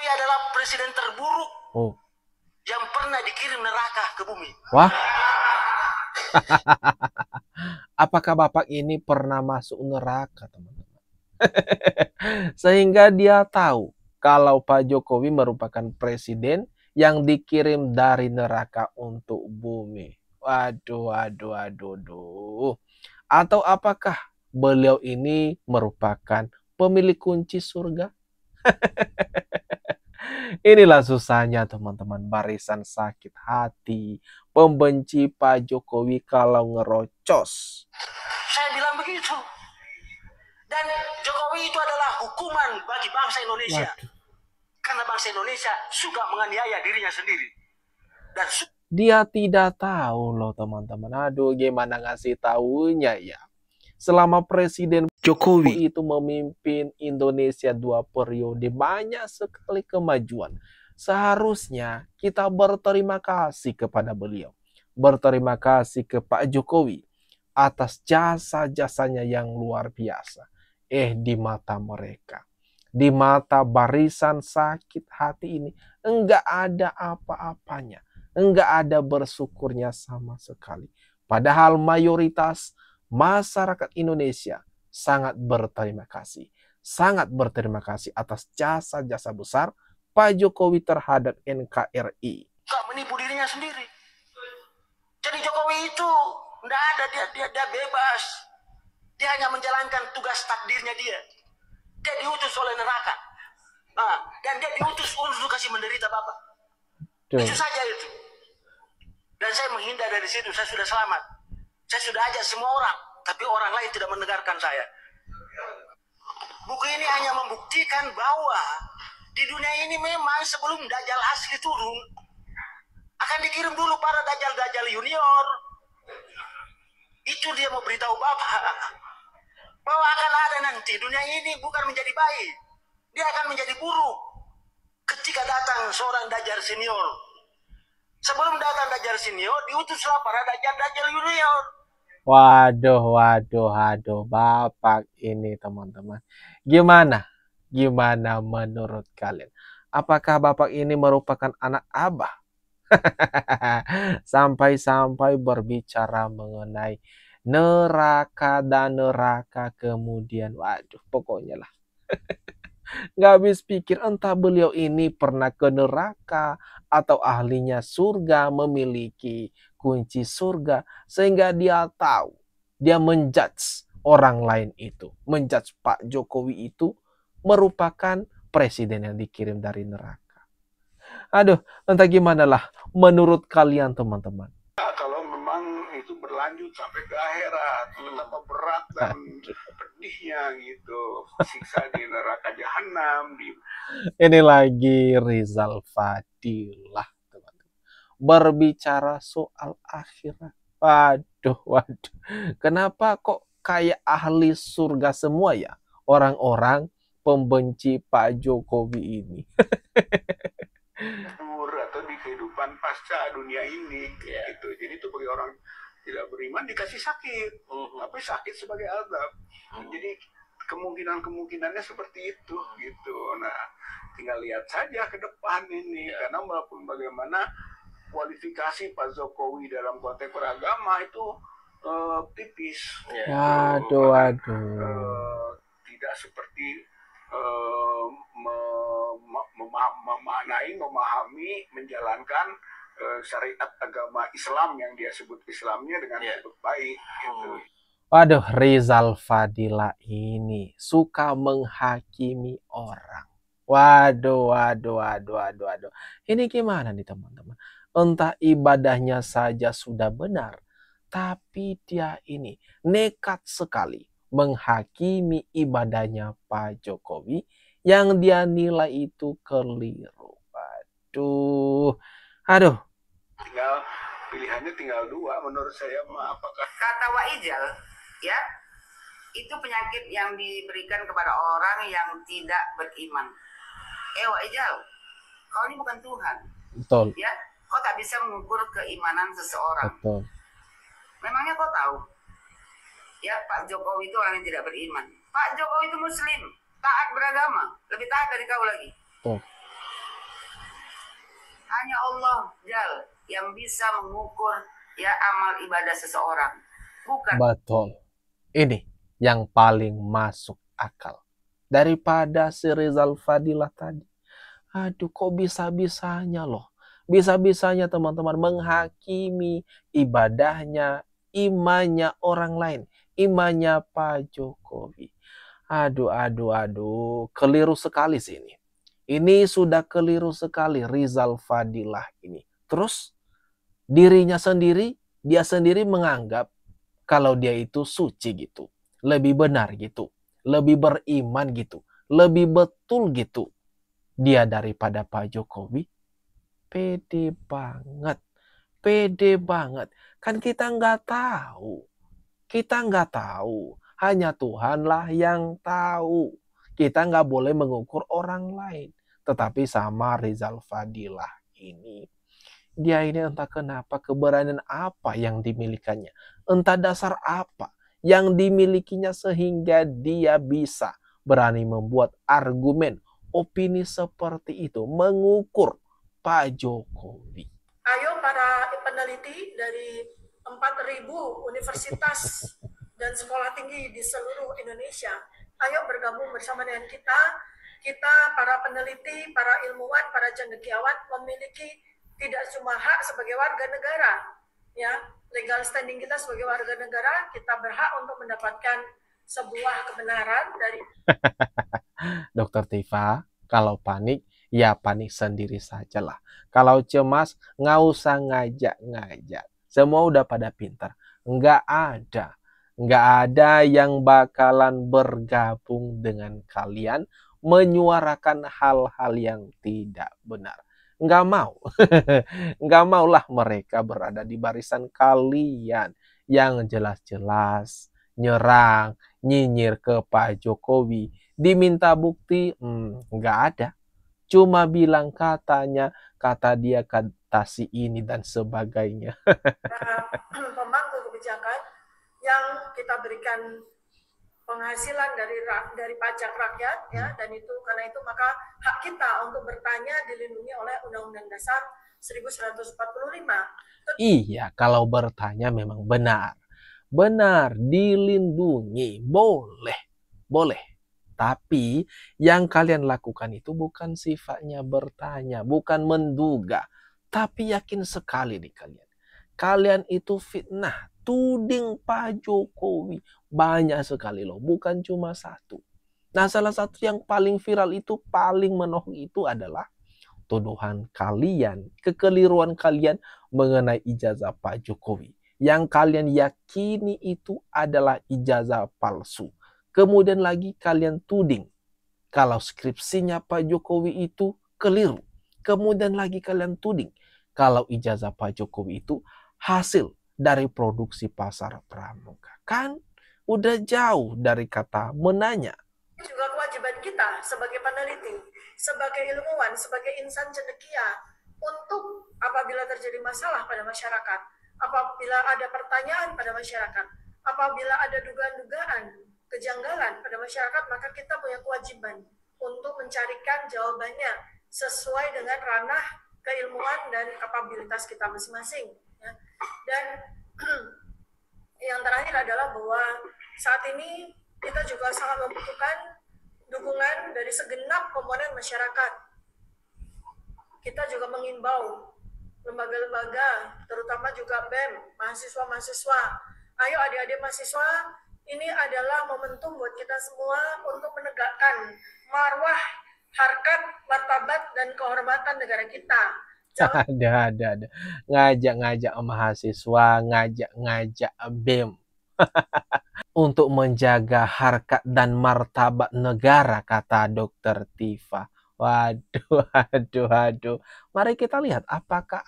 adalah presiden terburuk Oh. yang pernah dikirim neraka ke bumi. Wah. Apakah Bapak ini pernah masuk neraka, teman-teman? Sehingga dia tahu kalau Pak Jokowi merupakan presiden yang dikirim dari neraka untuk bumi. Waduh, waduh, waduh, waduh. Atau apakah beliau ini merupakan pemilik kunci surga? Inilah susahnya teman-teman, barisan sakit hati, pembenci Pak Jokowi kalau ngerocos. Saya bilang begitu. Dan Jokowi itu adalah hukuman bagi bangsa Indonesia. Waduh. Karena bangsa Indonesia suka menganiaya dirinya sendiri. Dan dia tidak tahu loh teman-teman. Aduh, gimana ngasih taunya ya. Selama Presiden Jokowi itu memimpin Indonesia 2 periode, banyak sekali kemajuan. Seharusnya kita berterima kasih kepada beliau. Berterima kasih ke Pak Jokowi atas jasa-jasanya yang luar biasa. Di mata mereka, di mata barisan sakit hati ini, enggak ada apa-apanya. Enggak ada bersyukurnya sama sekali. Padahal mayoritas masyarakat Indonesia sangat berterima kasih. Sangat berterima kasih atas jasa-jasa besar Pak Jokowi terhadap NKRI. Gak menipu dirinya sendiri. Jadi Jokowi itu enggak ada, dia bebas. Dia hanya menjalankan tugas takdirnya dia. Dia diutus oleh neraka. Dan dia diutus untuk kasih menderita Bapak. Itu saja itu. Dan saya menghindar dari situ, saya sudah selamat. Saya sudah ajak semua orang, tapi orang lain tidak mendengarkan saya. Buku ini hanya membuktikan bahwa di dunia ini memang sebelum Dajjal asli turun, akan dikirim dulu para Dajjal-Dajjal junior. Itu dia mau beritahu Bapak. Bahwa akan ada nanti dunia ini bukan menjadi baik. Dia akan menjadi buruk. Ketika datang seorang Dajjal senior. Sebelum datang Dajjal senior, diutuslah para Dajjal junior. Waduh, waduh, waduh, Bapak ini teman-teman. Gimana? Gimana menurut kalian? Apakah Bapak ini merupakan anak Abah? Sampai-sampai berbicara mengenai neraka dan neraka kemudian. Waduh, pokoknya lah. Nggak habis pikir entah beliau ini pernah ke neraka atau ahlinya surga, memiliki kunci surga, sehingga dia tahu, dia menjudge orang lain itu, menjudge Pak Jokowi itu merupakan presiden yang dikirim dari neraka. Aduh, entah gimana lah menurut kalian teman-teman. Kalau memang itu berlanjut sampai ke akhirat, betapa berat dan pedihnya gitu, siksa di neraka jahanam. Ini lagi Rizal Fadilah, teman-teman, berbicara soal akhirat. Waduh, waduh. Kenapa kok kayak ahli surga semua ya orang-orang pembenci Pak Jokowi ini? Atau di kehidupan pasca dunia ini gitu. Jadi itu bagi orang tidak beriman dikasih sakit, tapi sakit sebagai azab. Jadi kemungkinannya seperti itu gitu. Nah, tinggal lihat saja ke depan ini, karena walaupun bagaimana kualifikasi Pak Jokowi dalam konteks beragama itu tipis. Waduh, waduh. Tidak seperti memahami, menjalankan syariat agama Islam yang dia sebut Islamnya dengan sebut baik gitu. Waduh, Rizal Fadilah ini suka menghakimi orang. Waduh, waduh, waduh, waduh, waduh. Ini gimana nih teman-teman? Entah ibadahnya saja sudah benar, tapi dia ini nekat sekali menghakimi ibadahnya Pak Jokowi yang dia nilai itu keliru. Waduh, aduh. Pilihannya tinggal dua menurut saya. Apakah kata Waijal ya, itu penyakit yang diberikan kepada orang yang tidak beriman. Waijal, kau ini bukan Tuhan. Betul. Ya, kau tak bisa mengukur keimanan seseorang. Betul. Memangnya kau tahu? Ya, Pak Jokowi itu orang yang tidak beriman. Pak Jokowi itu Muslim, taat beragama, lebih taat dari kau lagi. Betul. hanya Allah Jal yang bisa mengukur ya amal ibadah seseorang. Bukan. Betul. Ini yang paling masuk akal. Daripada si Rizal Fadilah tadi. Aduh, kok bisa-bisanya loh. Bisa-bisanya teman-teman menghakimi ibadahnya, imannya orang lain. Imannya Pak Jokowi. Aduh. Keliru sekali sih ini. Ini sudah keliru sekali Rizal Fadilah ini. Terus dirinya sendiri, dia sendiri menganggap kalau dia itu suci gitu. Lebih benar gitu. Lebih beriman gitu. Lebih betul gitu. Dia daripada Pak Jokowi. Pede banget. Pede banget. Kan kita nggak tahu. Kita nggak tahu. Hanya Tuhanlah yang tahu. Kita nggak boleh mengukur orang lain. Tetapi sama Rizal Fadilah ini. Dia ini entah kenapa keberanian apa yang dimilikannya. Entah dasar apa yang dimilikinya sehingga dia bisa berani membuat argumen, opini seperti itu. Mengukur Pak Jokowi. Ayo para peneliti dari 4.000 universitas dan sekolah tinggi di seluruh Indonesia, ayo bergabung bersama dengan kita. Kita para peneliti, para ilmuwan, para cendekiawan memiliki tidak cuma hak sebagai warga negara, ya, legal standing kita sebagai warga negara, kita berhak untuk mendapatkan sebuah kebenaran dari Dokter Tifa, kalau panik, ya panik sendiri sajalah. Kalau cemas, nggak usah ngajak-ngajak. Semua udah pada pintar. Nggak ada yang bakalan bergabung dengan kalian menyuarakan hal-hal yang tidak benar. Nggak mau. Nggak maulah mereka berada di barisan kalian yang jelas-jelas nyerang, nyinyir ke Pak Jokowi. Diminta bukti, nggak ada. Cuma bilang katanya, kata dia, kata si ini, dan sebagainya. pemangku kebijakan yang kita berikan penghasilan dari pajak rakyat, ya, dan itu karena itu maka hak kita untuk bertanya dilindungi oleh Undang-Undang Dasar 1945. Iya, kalau bertanya memang benar dilindungi, boleh. Tapi yang kalian lakukan itu bukan sifatnya bertanya, bukan menduga, tapi yakin sekali nih kalian. Kalian itu fitnah, tuding Pak Jokowi. Banyak sekali loh, bukan cuma satu. Nah, salah satu yang paling viral itu, paling menohok itu adalah tuduhan kalian, kekeliruan kalian mengenai ijazah Pak Jokowi. Yang kalian yakini itu adalah ijazah palsu. Kemudian lagi kalian tuding kalau skripsinya Pak Jokowi itu keliru. Kemudian lagi kalian tuding kalau ijazah Pak Jokowi itu hasil dari produksi pasar pramuka. Kan udah jauh dari kata menanya. Juga kewajiban kita sebagai peneliti, sebagai ilmuwan, sebagai insan cendekia untuk apabila terjadi masalah pada masyarakat, apabila ada pertanyaan pada masyarakat, apabila ada dugaan-dugaan kejanggalan pada masyarakat, maka kita punya kewajiban untuk mencarikan jawabannya sesuai dengan ranah keilmuan dan kapabilitas kita masing-masing. Ya. Dan yang terakhir adalah bahwa saat ini kita juga sangat membutuhkan dukungan dari segenap komponen masyarakat. Kita juga mengimbau lembaga-lembaga, terutama juga BEM, mahasiswa-mahasiswa. Ayo adik-adik mahasiswa, ini adalah momentum buat kita semua untuk menegakkan marwah, harkat, martabat, dan kehormatan negara kita. Ada. Ngajak-ngajak mahasiswa, ngajak-ngajak BEM. Untuk menjaga harkat dan martabat negara, kata Dokter Tifa. Waduh. Mari kita lihat apakah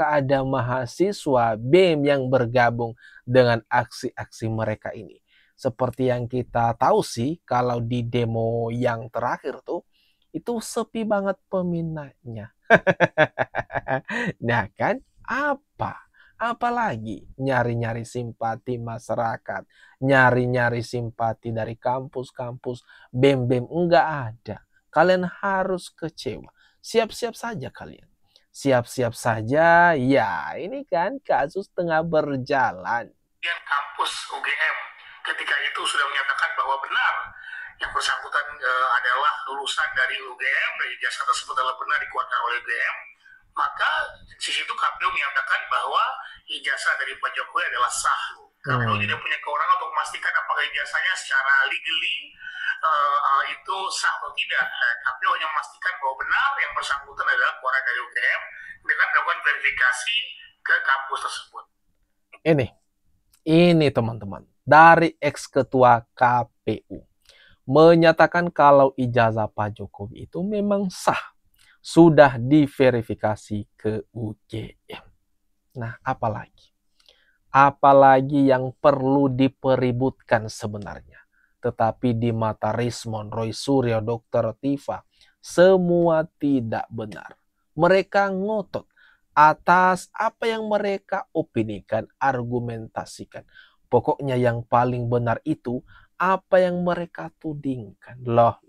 ada mahasiswa BEM yang bergabung dengan aksi-aksi mereka ini. Seperti yang kita tahu sih, kalau di demo yang terakhir tuh, itu sepi banget peminatnya. Nah kan, apalagi nyari-nyari simpati masyarakat, nyari-nyari simpati dari kampus-kampus, BEM-BEM, enggak ada. Kalian harus kecewa. Siap-siap saja kalian. siap-siap saja. Ya, ini kan kasus tengah berjalan. Kampus UGM ketika itu sudah menyatakan bahwa benar yang bersangkutan adalah lulusan dari UGM, dan ijazah tersebut adalah benar dikeluarkan oleh UGM, maka di situ KPU menyatakan bahwa ijazah dari Pak Jokowi adalah sah. KPU tidak punya kewenangan untuk memastikan apakah ijazahnya secara legally itu sah atau tidak. KPU hanya memastikan bahwa benar yang bersangkutan adalah keluaran dari UGM dengan melakukan verifikasi ke kampus tersebut. Ini teman-teman, dari ex-ketua KPU menyatakan kalau ijazah Pak Jokowi itu memang sah, sudah diverifikasi ke UGM. Nah, apalagi yang perlu dipeributkan sebenarnya. Tetapi di mata Rismon, Roy Suryo, Dr. Tifa, semua tidak benar. Mereka ngotot atas apa yang mereka opinikan, argumentasikan. Pokoknya yang paling benar itu apa yang mereka tudingkan. Loh.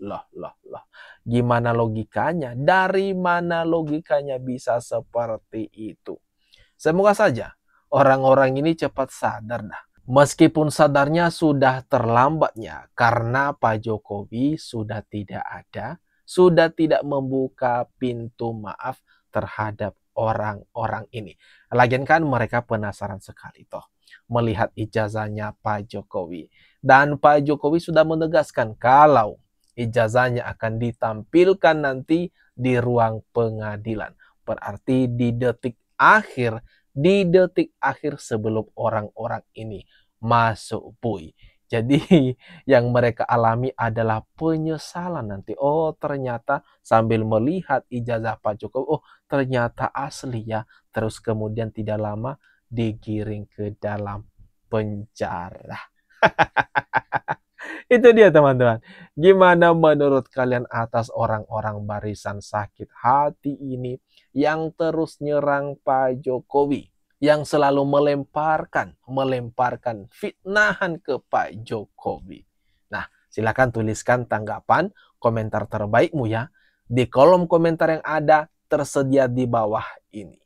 Gimana logikanya? Dari mana logikanya bisa seperti itu? Semoga saja orang-orang ini cepat sadar dah. Meskipun sadarnya sudah terlambatnya karena Pak Jokowi sudah tidak ada, sudah tidak membuka pintu maaf terhadap orang-orang ini. Lagian kan mereka penasaran sekali toh melihat ijazahnya Pak Jokowi. Dan Pak Jokowi sudah menegaskan kalau ijazahnya akan ditampilkan nanti di ruang pengadilan. Berarti di detik akhir sebelum orang-orang ini masuk PUI. Jadi yang mereka alami adalah penyesalan nanti. Oh, ternyata sambil melihat ijazah Pak Jokowi, oh ternyata asli ya. Terus kemudian tidak lama digiring ke dalam penjara. Itu dia teman-teman. Gimana menurut kalian atas orang-orang barisan sakit hati ini yang terus nyerang Pak Jokowi, yang selalu melemparkan fitnahan ke Pak Jokowi? Nah, silakan tuliskan tanggapan, komentar terbaikmu ya di kolom komentar yang ada tersedia di bawah ini.